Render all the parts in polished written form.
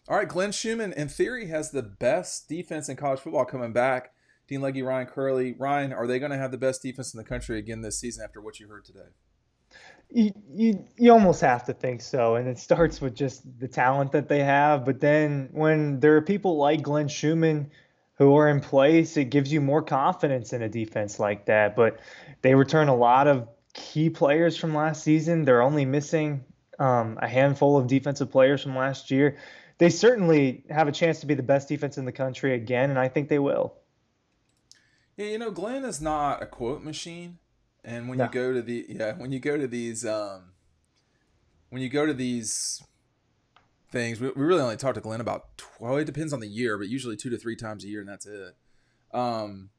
All right, Glenn Schumann, in theory, has the best defense in college football coming back. Dean Legge, Ryan Curley. Ryan, are they going to have the best defense in the country again this season after what you heard today? You almost have to think so, and it starts with just the talent that they have. But then when there are people like Glenn Schumann who are in place, it gives you more confidence in a defense like that. But they return a lot of key players from last season. They're only missing a handful of defensive players from last year. They certainly have a chance to be the best defense in the country again, and I think they will. Yeah, Glenn is not a quote machine, and when you No. go to the yeah, when you go to these things, we really only talk to Glenn about well, it depends on the year, but usually 2 to 3 times a year, and that's it. Um,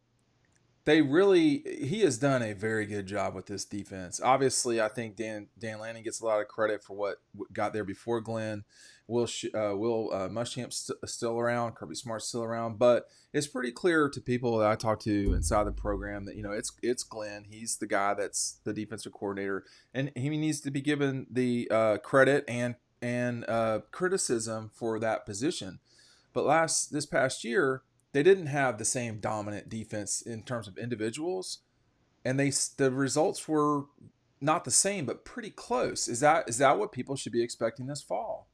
he has done a very good job with this defense. Obviously, I think Dan Lanning gets a lot of credit for what got there before Glenn. Will Muschamp's still around, Kirby Smart's still around, but it's pretty clear to people that I talk to inside the program that it's Glenn. He's the guy that's the defensive coordinator, and he needs to be given the credit and criticism for that position. But this past year, they didn't have the same dominant defense in terms of individuals, and the results were not the same, but pretty close. Is that what people should be expecting this fall?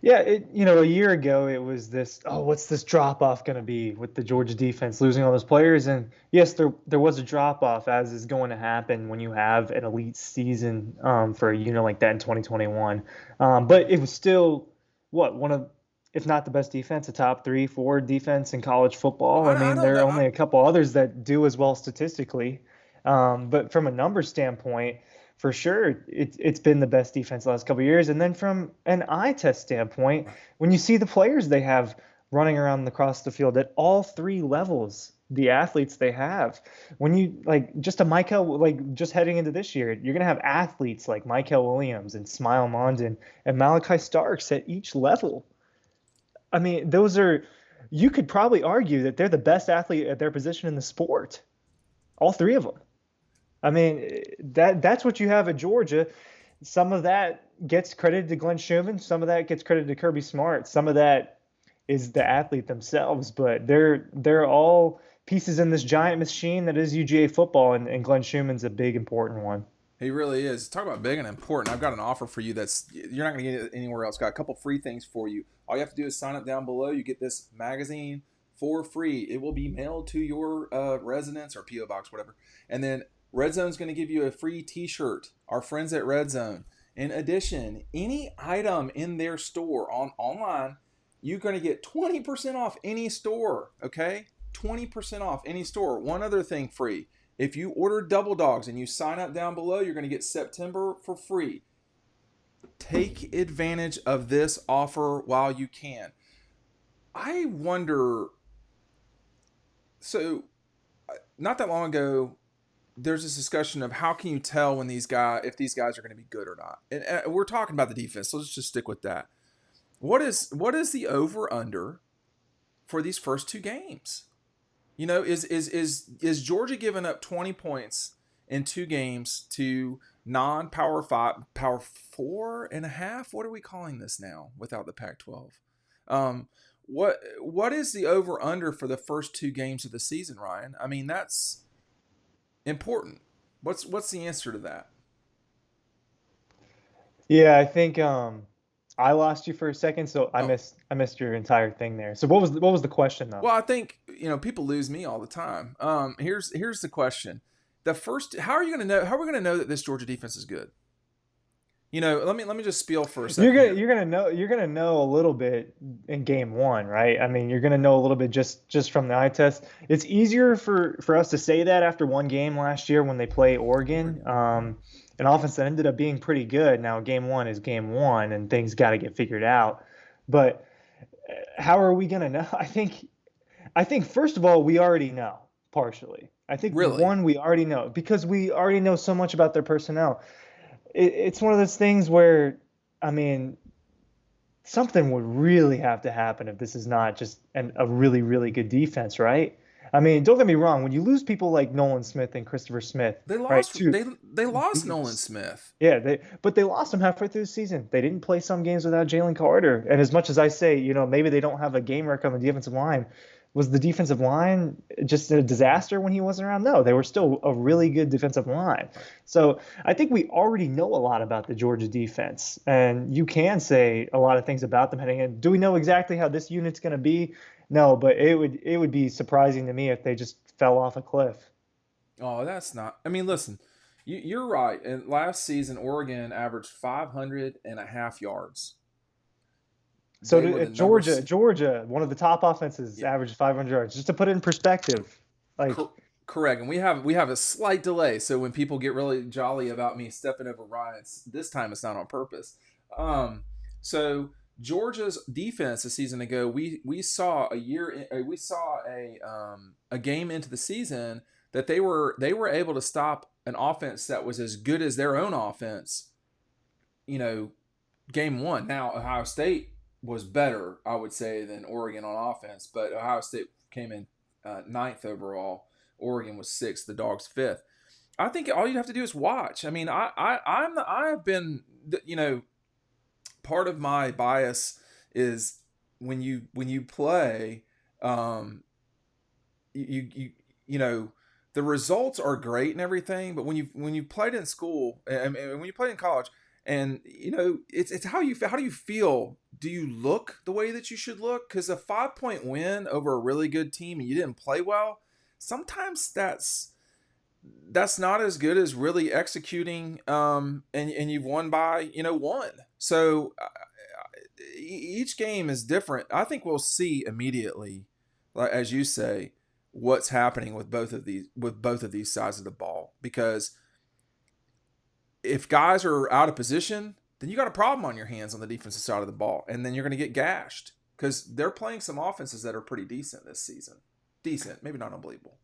Yeah, a year ago it was this, oh, what's this drop off going to be with the Georgia defense losing all those players? And yes, there was a drop off, as is going to happen when you have an elite season for a unit like that in 2021. But it was still what one of, if not the best defense, a top three, four defense in college Well, football. I I mean, don't there are know. only a couple others that do as well statistically. But from a number standpoint, for sure, it's been the best defense the last couple of years. And then from an eye test standpoint, when you see the players they have running around across the field at all three levels, the athletes they have, when you like just a Michael, like just heading into this year, you're gonna have athletes like Michael Williams and Smile Mondon and Malachi Starks at each level. I mean, those are, you could probably argue that they're the best athlete at their position in the sport, all three of them. I mean, that's what you have at Georgia. Some of that gets credited to Glenn Schumann. Some of that gets credited to Kirby Smart. Some of that is the athlete themselves. But they're all pieces in this giant machine that is UGA football, and Glenn Schumann's a big important one. He really is. Talk about big and important. I've got an offer for you that's you're not going to get it anywhere else. Got a couple free things for you. All you have to do is sign up down below. You get this magazine for free. It will be mailed to your residence or PO box, whatever. And then Red Zone's going to give you a free T-shirt. Our friends at Red Zone. In addition, any item in their store online, you're going to get 20% off any store. Okay, 20% off any store. One other thing free. If you order Double Dogs and you sign up down below, you're going to get September for free. Take advantage of this offer while you can. I wonder. So, not that long ago, there's this discussion of how can you tell when if these guys are going to be good or not. And we're talking about the defense, so let's just stick with that. What is the over under for these first two games? Is Georgia giving up 20 points in 2 games to non-power five, power 4.5? What are we calling this now without the Pac-12? What is the over under for the first 2 games of the season, Ryan? I mean, that's important. What's the answer to that? Yeah, I think I lost you for a second, so Oh, I missed your entire thing there. So what was the question though? well, I think people lose me all the time. Here's the question: the first, how are you going to know? How are we going to know that this Georgia defense is good? Let me just spiel for a You're second gonna here. you're gonna know a little bit in game one, right? I mean, you're gonna know a little bit just from the eye test. It's easier for us to say that after one game last year when they play Oregon, Oregon. an offense that ended up being pretty good. Now game one is game one, and things got to get figured out. But how are we gonna know? I think first of all, we already know partially. I think Really? one, we already know because we already know so much about their personnel. It's one of those things where, I mean, something would really have to happen if this is not just a really, really good defense, right? I mean, don't get me wrong. When you lose people like Nolan Smith and Christopher Smith, They right, lost. to They lost Nolan beats. Smith. Yeah, they lost him halfway through the season. They didn't play some games without Jalen Carter. And as much as I say, maybe they don't have a game record on the defensive line, was the defensive line just a disaster when he wasn't around? No, they were still a really good defensive line. Right. So I think we already know a lot about the Georgia defense, and you can say a lot of things about them heading in. Do we know exactly how this unit's going to be? No, but it would be surprising to me if they just fell off a cliff. Oh, that's not. I mean, listen, you're right. And last season, Oregon averaged 500.5 yards. So They were the number. Georgia, one of the top offenses, Yeah, averaged 500 yards. Just to put it in perspective, like, correct. And we have a slight delay. So when people get really jolly about me stepping over Ryan's, this time it's not on purpose. Um, so Georgia's defense a season ago, we saw we saw a game into the season that they were able to stop an offense that was as good as their own offense. You know, game one. Now Ohio State was better, I would say, than Oregon on offense, but Ohio State came in ninth overall. Oregon was sixth. The Dogs fifth. I think all you have to do is watch. I mean, I've been, part of my bias is when you play, um, you know, the results are great and everything, but when you played in school and when you played in college, and it's how do you feel? Do you look the way that you should look? Because a 5-point win over a really good team and you didn't play well, sometimes that's not as good as really executing, and you've won by one. So each game is different. I think we'll see immediately, like as you say, what's happening with both of these sides of the ball. Because if guys are out of position, then you got a problem on your hands on the defensive side of the ball, and then you're going to get gashed because they're playing some offenses that are pretty decent this season. Decent, maybe not unbelievable.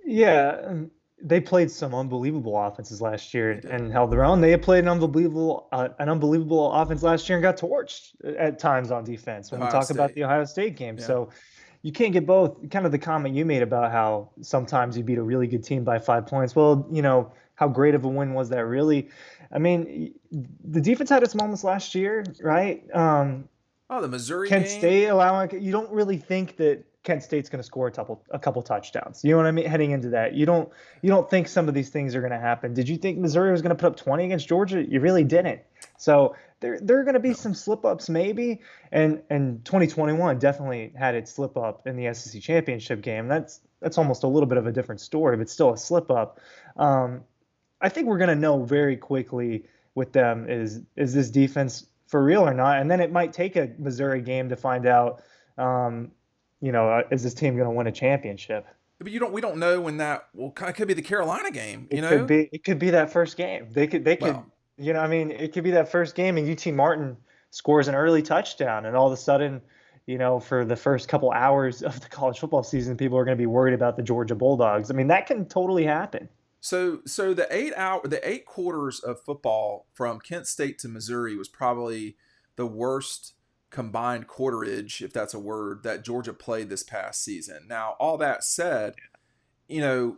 yeah, they played some unbelievable offenses last They year did. and held their own. They had played an unbelievable offense last year and got torched at times on defense when we Ohio talk about State. the Ohio State game. Yeah. So you can't get both. Kind of the comment you made about how sometimes you beat a really good team by 5 points. Well, how great of a win was that really? I mean, the defense had its moments last year, right? Oh, the Missouri Kent game. State allowing, you don't really think that Kent State's going to score a couple touchdowns. You know what I mean? Heading into that, you don't think some of these things are going to happen. Did you think Missouri was going to put up 20 against Georgia? You really didn't. So there are going to be No. some slip ups maybe, and 2021 definitely had its slip up in the SEC championship game. That's almost a little bit of a different story, but still a slip up. Um, I think we're going to know very quickly with them is this defense for real or not, and then it might take a Missouri game to find out. Um, is this team going to win a championship? But we don't know when that will kind of could be the Carolina game. It could be that first game. They could, Well, I mean, it could be that first game, and UT Martin scores an early touchdown, and all of a sudden, for the first couple hours of the college football season, people are going to be worried about the Georgia Bulldogs. I mean, that can totally happen. so the 8 quarters of football from Kent State to Missouri was probably the worst combined quarterage, if that's a word, that Georgia played this past season. Now, all that said, you know,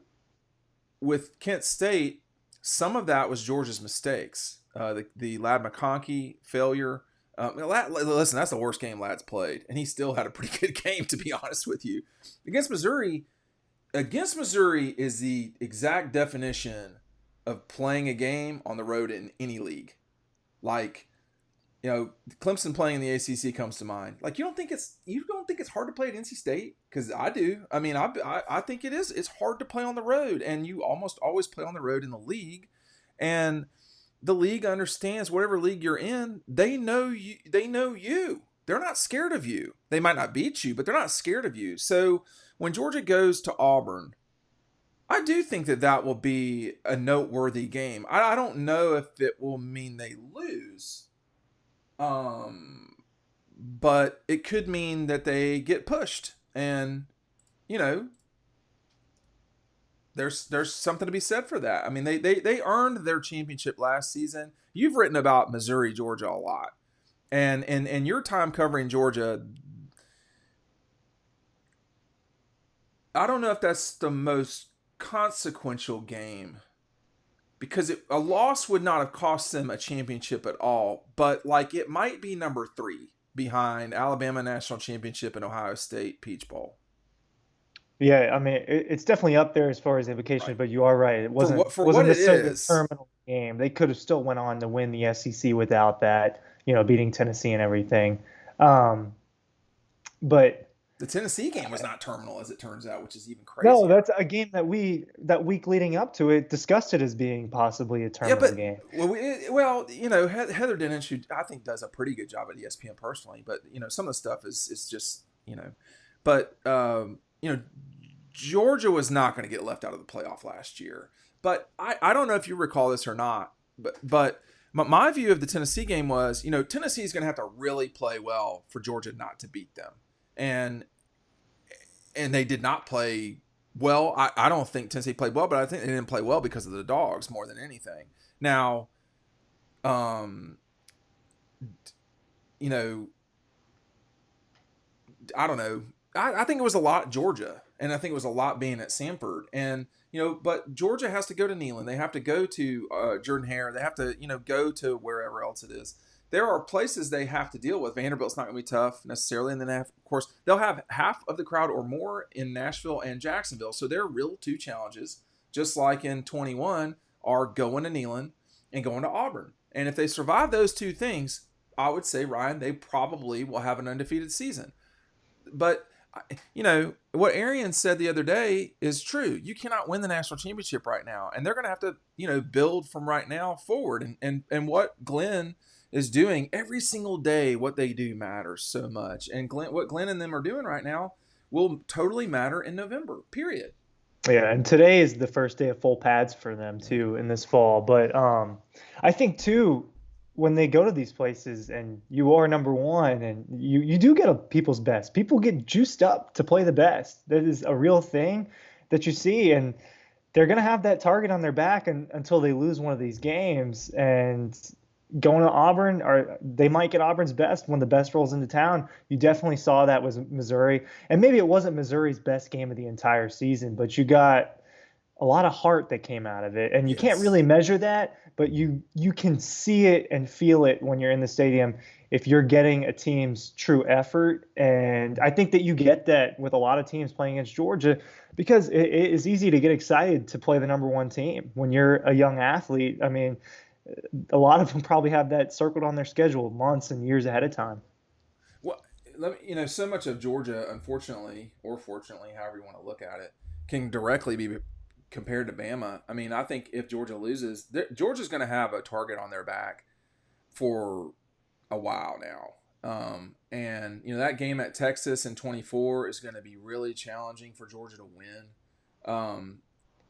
with Kent State, some of that was Georgia's mistakes. The Lad McConkey failure. Listen, that's the worst game Lad's played, and he still had a pretty good game, to be honest with you. Against Missouri, against Missouri is the exact definition of playing a game on the road in any league. Like, Clemson playing in the ACC comes to mind. Like, you don't think it's hard to play at NC State? Because I do. I mean, I think it is. It's hard to play on the road, and you almost always play on the road in the league, and the league understands whatever league you're in. They know you. They know you. They're not scared of you. They might not beat you, but they're not scared of you. So when Georgia goes to Auburn, I do think that will be a noteworthy game. I don't know if it will mean they lose. Um, but it could mean that they get pushed, and you know, there's something to be said for that. I mean, they earned their championship last season. You've written about Missouri, Georgia a lot, and your time covering Georgia, I don't know if that's the most consequential game because a loss would not have cost them a championship at all, but like it might be number three behind Alabama National Championship and Ohio State Peach Bowl. Yeah, I mean, it's definitely up there as far as implication, Right. but you are right. It For wasn't what for what wasn't it necessarily a is, terminal game. They could have still went on to win the SEC without that, beating Tennessee and everything. Um, but the Tennessee game was not terminal as it turns out, which is even no, crazier. that's a game that week leading up to it discussed it as being possibly a Yeah, terminal but game. well, Heather Dennis, who I think does a pretty good job at ESPN personally, but some of the stuff is just but Georgia was not going to get left out of the playoff last year. But I don't know if you recall this or not, but my view of the Tennessee game was, Tennessee is going to have to really play well for Georgia not to beat them, and they did not play well. I don't think Tennessee played well, but I think they didn't play well because of the Dogs more than anything. Now, um, you know, I don't know. I think it was a lot Georgia, and I think it was a lot being at Samford, and but Georgia has to go to Neyland. They have to go to Jordan Hare. They have to go to wherever else it is. There are places they have to deal with. Vanderbilt's not going to be tough necessarily, and then of course they'll have half of the crowd or more in Nashville and Jacksonville. So their real two challenges, just like in 21, are going to Neyland and going to Auburn. And if they survive those two things, I would say, Ryan, they probably will have an undefeated season. But what Arian said the other day is true. You cannot win the national championship right now, and they're going to have to build from right now forward. And what Glenn is doing every single day, what they do matters so much. And what Glenn and them are doing right now will totally matter in November. Period. Yeah, and today is the first day of full pads for them too in this fall. But I think too, when they go to these places and you are number one and you do get a people's best. People get juiced up to play the best. That is a real thing that you see, and they're gonna have that target on their back until they lose one of these games. And going to Auburn, or they might get Auburn's best when the best rolls into town. You definitely saw that was Missouri, and maybe it wasn't Missouri's best game of the entire season, but you got a lot of heart that came out of it, and you can't Yes. really measure that, but you can see it and feel it when you're in the stadium if you're getting a team's true effort. And I think that you get that with a lot of teams playing against Georgia because it is easy to get excited to play the number one team when you're a young athlete. I mean, a lot of them probably have that circled on their schedule months and years ahead of time. Well, so much of Georgia, unfortunately or fortunately, however you want to look at it, can directly be compared to Bama. I mean, I think if Georgia loses, Georgia's going to have a target on their back for a while now. And that game at Texas in 24 is going to be really challenging for Georgia to win.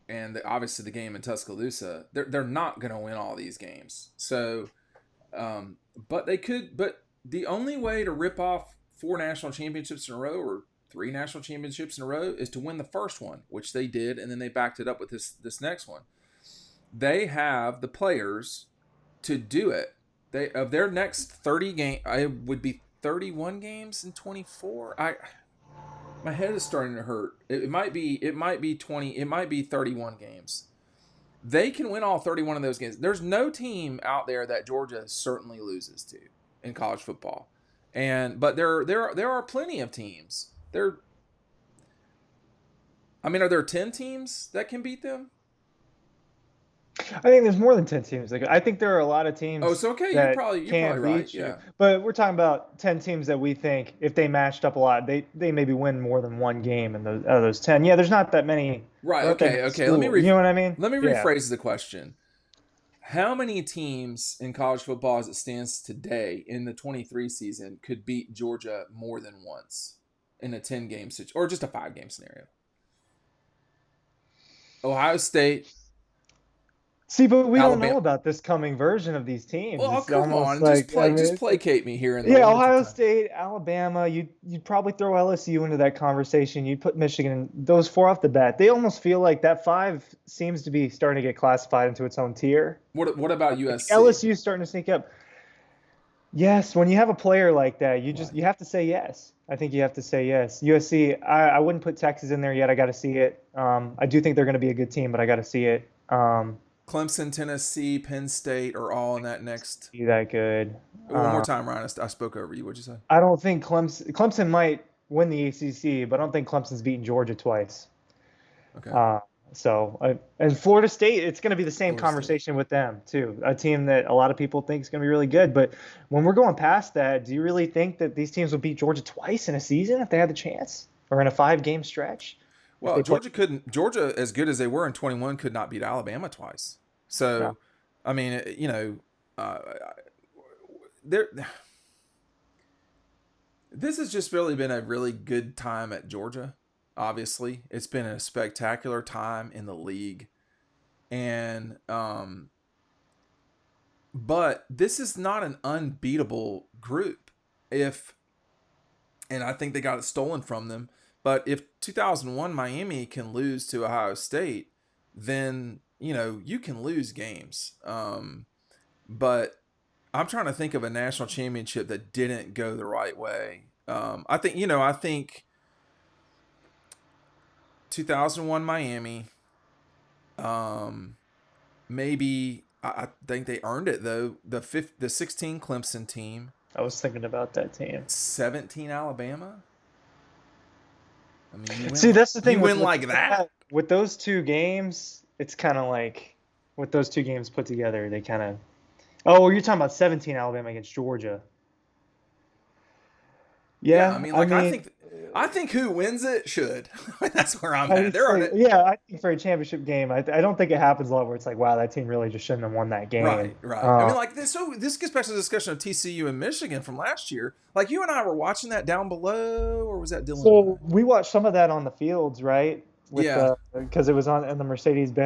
And obviously the game in Tuscaloosa, they're not going to win all these games. So, but they could. But the only way to rip off 4 national championships in a row or 3 national championships in a row is to win the first one, which they did, and then they backed it up with this next one. They have the players to do it. They of their next 30 game, I would be 31 games in 24. My head is starting to hurt. It might be 20. It might be 31 games. They can win all 31 of those games. There's no team out there that Georgia certainly loses to in college football. But there are plenty of teams. Are there 10 teams that can beat them? I think there's more than 10 teams. Like I think there are a lot of Oh, teams so okay, that you're probably can right. beat you. Yeah. But we're talking about 10 teams that we think if they matched up a lot, they maybe win more than one game in those out of those 10. Yeah, there's not that many. Right. There aren't that Okay. many Okay. schools. You know what I mean? Let me Yeah. rephrase the question. How many teams in college football as it stands today in the 23 season could beat Georgia more than once in a 10-game situation or just a 5-game scenario? Ohio State, See, but we don't know Alabama. about this coming version of these teams. Well, It's come almost on, like I mean, just placate me here in the yeah, limited Ohio time. State, Alabama, you'd probably throw LSU into that conversation. You'd put Michigan, those four off the bat. They almost feel like that five seems to be starting to get classified into its own tier. What about Like USC? LSU starting to sneak up. Yes, when you have a player like that, Right. you have to say yes. I think you have to say yes. USC, I wouldn't put Texas in there yet. I got to see it. I do think they're going to be a good team, but I got to see it. Clemson, Tennessee, Penn State are all in that next. Be that good. One more Um, time, Ryan. I spoke over you. What'd you say? I don't think Clemson might win the ACC, but I don't think Clemson's beaten Georgia twice. Okay. Uh, and Florida State, it's going to be the same Florida State. conversation with them too. A team that a lot of people think is going to be really good. But when we're going past that, do you really think that these teams would beat Georgia twice in a season if they had the chance, or in a 5 game stretch if Well, they play? Georgia couldn't. Georgia, as good as they were in 21, could not beat Alabama twice. No. So, I mean, uh, there. This has just really been a really good time at Georgia. Obviously, it's been a spectacular time in the league, and but this is not an unbeatable group. If and I think they got it stolen from them. But if 2001 Miami can lose to Ohio State, then you can lose games. But I'm trying to think of a national championship that didn't go the right way. I think 2001 Miami. Um, maybe I think they earned it though. The 16 Clemson team, I was thinking about that team. 17 Alabama. I mean, See, that's the you thing win like that. with those 2 games. It's kind of like with those 2 games put together, they kind of. Oh, you're talking about 17 Alabama against Georgia. Yeah, I Yeah, mean, I like mean, I think who wins it should. That's where I'm I at. would There are say, yeah, I think for a championship game, I don't think it happens a lot where it's like, wow, that team really just shouldn't have won that game. right, right. I mean, like this. So this gets back to the discussion of TCU and Michigan from last year. Like you and I were watching that down below, or was that Dylan and So I? we watched some of that on the fields, right? With Yeah, the because it was on in the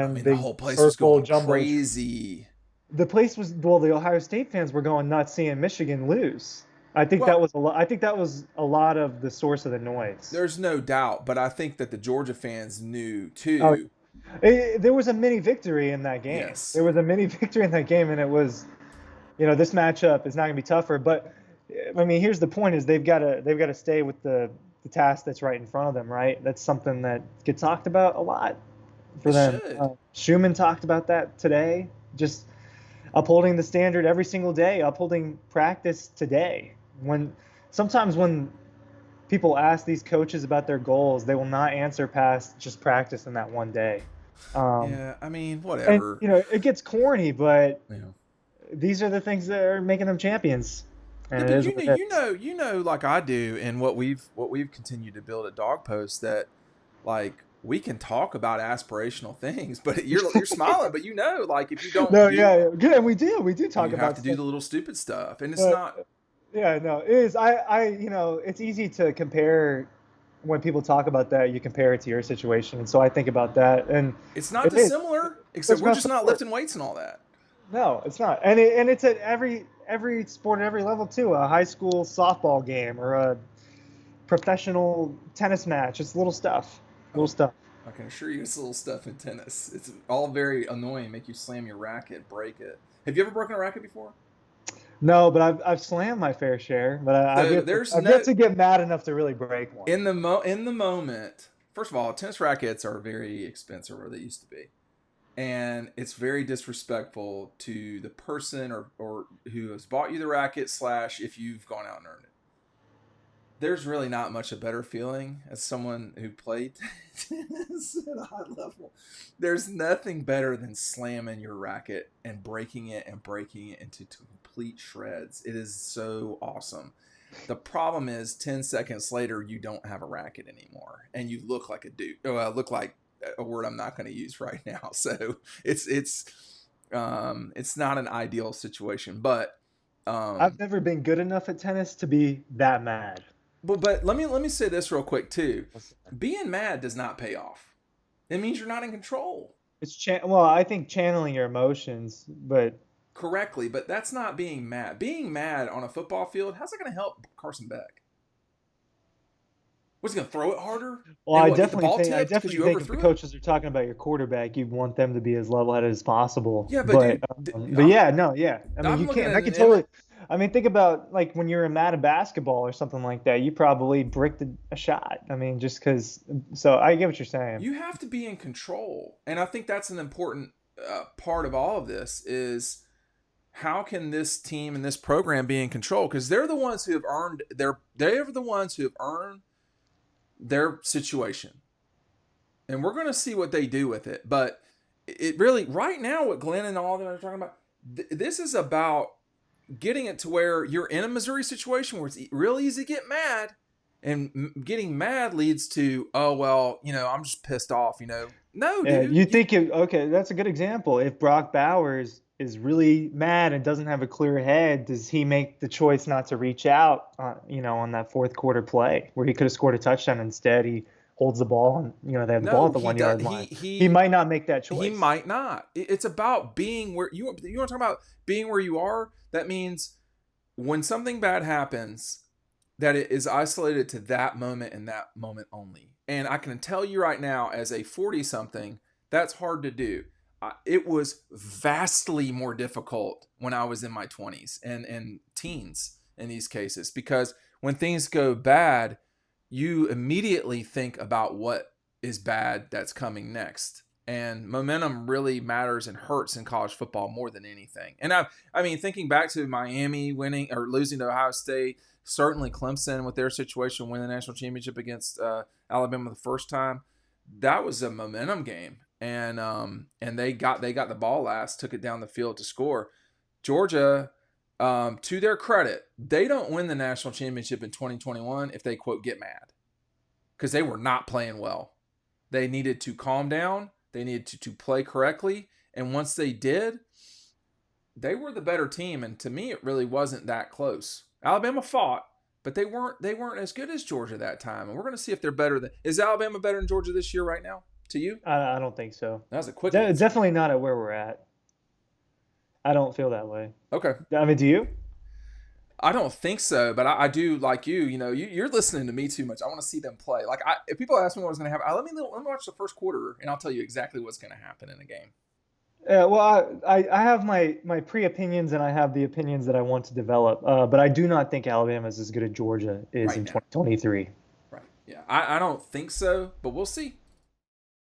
I Mercedes-Benz mean, the big whole place was circle going jumbo. crazy. The place was well, the Ohio State fans were going nuts seeing Michigan lose. I think that Well, was a lot. I think that was a lot of the source of the noise. there's no doubt, but I think that the Georgia fans knew Oh, too. there was a mini victory in that game. Yes, There was a mini victory in that game, and it was, this matchup is not going to be tougher. But I mean, here's the point: is they've got to stay with the task that's right in front of them, right? That's something that gets talked about a lot for it them. should. Schumann talked about that today. Just upholding the standard every single day, upholding practice today. When sometimes when people ask these coaches about their goals, they will not answer past just practice in that one day. Um, Yeah, I mean, and whatever. it gets corny, but You know. these are the things that are making them champions, and Yeah, it but is what it is. like I do, and what we've continued to build at Dog Post that like we can talk about aspirational things, but you're smiling, but like if you don't No, do, yeah, yeah, good. And we do talk you have about to do stuff, the little stupid stuff, and it's but not. yeah, no, it is. It's easy to compare when people talk about that. You compare it to your situation, and so I think about that, and It's not it is. dissimilar, except It's we're about just not support. lifting weights and all that. No, it's not. And it's at every sport at every level too. A high school softball game or a professional tennis match. It's little stuff. Little Oh, stuff. I can assure you, it's little stuff in tennis. It's all very annoying. Make you slam your racket, break it. Have you ever broken a racket before? No, but I've slammed my fair share, but So there's I've yet no to get mad enough to really break one. in the moment. First of all, tennis rackets are very expensive, or they used to be, and it's very disrespectful to the person or who has bought you the racket slash if you've gone out and earned it. There's really not much a better feeling as someone who played tennis at a high level. There's nothing better than slamming your racket and breaking it into complete shreds. It is so awesome. The problem is 10 seconds later you don't have a racket anymore and you look like a dude. Look like a word I'm not going to use right now. So it's not an ideal situation, but I've um, never been good enough at tennis to be that mad. but let me say this real quick too. Being mad does not pay off. It means you're not in control Well, I think channeling your emotions, but correctly, but that's not being mad. Being mad on a football field, how's that going to help Carson Beck? Was he going to throw it harder well, and I what get the definitely ball think tipped because you if the overthrew it? coaches are talking about your quarterback, you'd want them to be as level-headed as possible. Yeah, but But dude, but yeah, no, yeah. I mean, I'm you looking can't. at I an could totally. I mean, think about like when you're mad at basketball or something like that, you probably bricked a shot. I mean, just because. So I get what you're saying. You have to be in control, and I think that's an important part of all of this is how can this team and this program be in control, because they're the ones who have earned they're the ones who have earned their situation, and we're going to see what they do with it. But it really, right now, what Glenn and all of them are talking about, this is about getting it to where you're in a Missouri situation where it's real easy to get mad, and getting mad leads to, oh well, I'm just pissed off. No, Yeah, dude. you think okay, that's a good example. If Brock Bowers is really mad and doesn't have a clear head, does he make the choice not to reach out, on that fourth quarter play where he could have scored a touchdown? Instead, he holds the ball and, they have the ball No, at the he 1 yard does. line. He He might not make that he choice. might not. It's about being where you want to talk about being where you are. That means when something bad happens, that it is isolated to that moment and that moment only. And I can tell you right now, as a 40 something, that's hard to do. It was vastly more difficult when I was in my 20s and teens in these cases, because when things go bad, you immediately think about what is bad that's coming next. And momentum really matters and hurts in college football more than anything. And I mean, thinking back to Miami winning or losing to Ohio State, certainly Clemson with their situation winning the national championship against Alabama the first time, that was a momentum game. And they got the ball last, took it down the field to score. Georgia, to their credit, they don't win the national championship in 2021 if they, quote, get mad, because they were not playing well. They needed to calm down. They needed to play correctly. And once they did, they were the better team. And to me, it really wasn't that close. Alabama fought, but they weren't as good as Georgia that time. And we're going to see if they're better than. Is Alabama better than Georgia this year right now to you? I don't think so. That was a quick answer. Definitely not at where we're at. I don't feel that way. Okay. I mean, do you? I don't think so, but I do like you. You're listening to me too much. I want to see them play. Like, if people ask me what was going to happen, let me watch the first quarter, and I'll tell you exactly what's going to happen in a game. Yeah, well, I have my pre-opinions and I have the opinions that I want to develop. But I do not think Alabama is as good as Georgia is Right in now. 2023. Right. Yeah. I don't think so, but we'll see.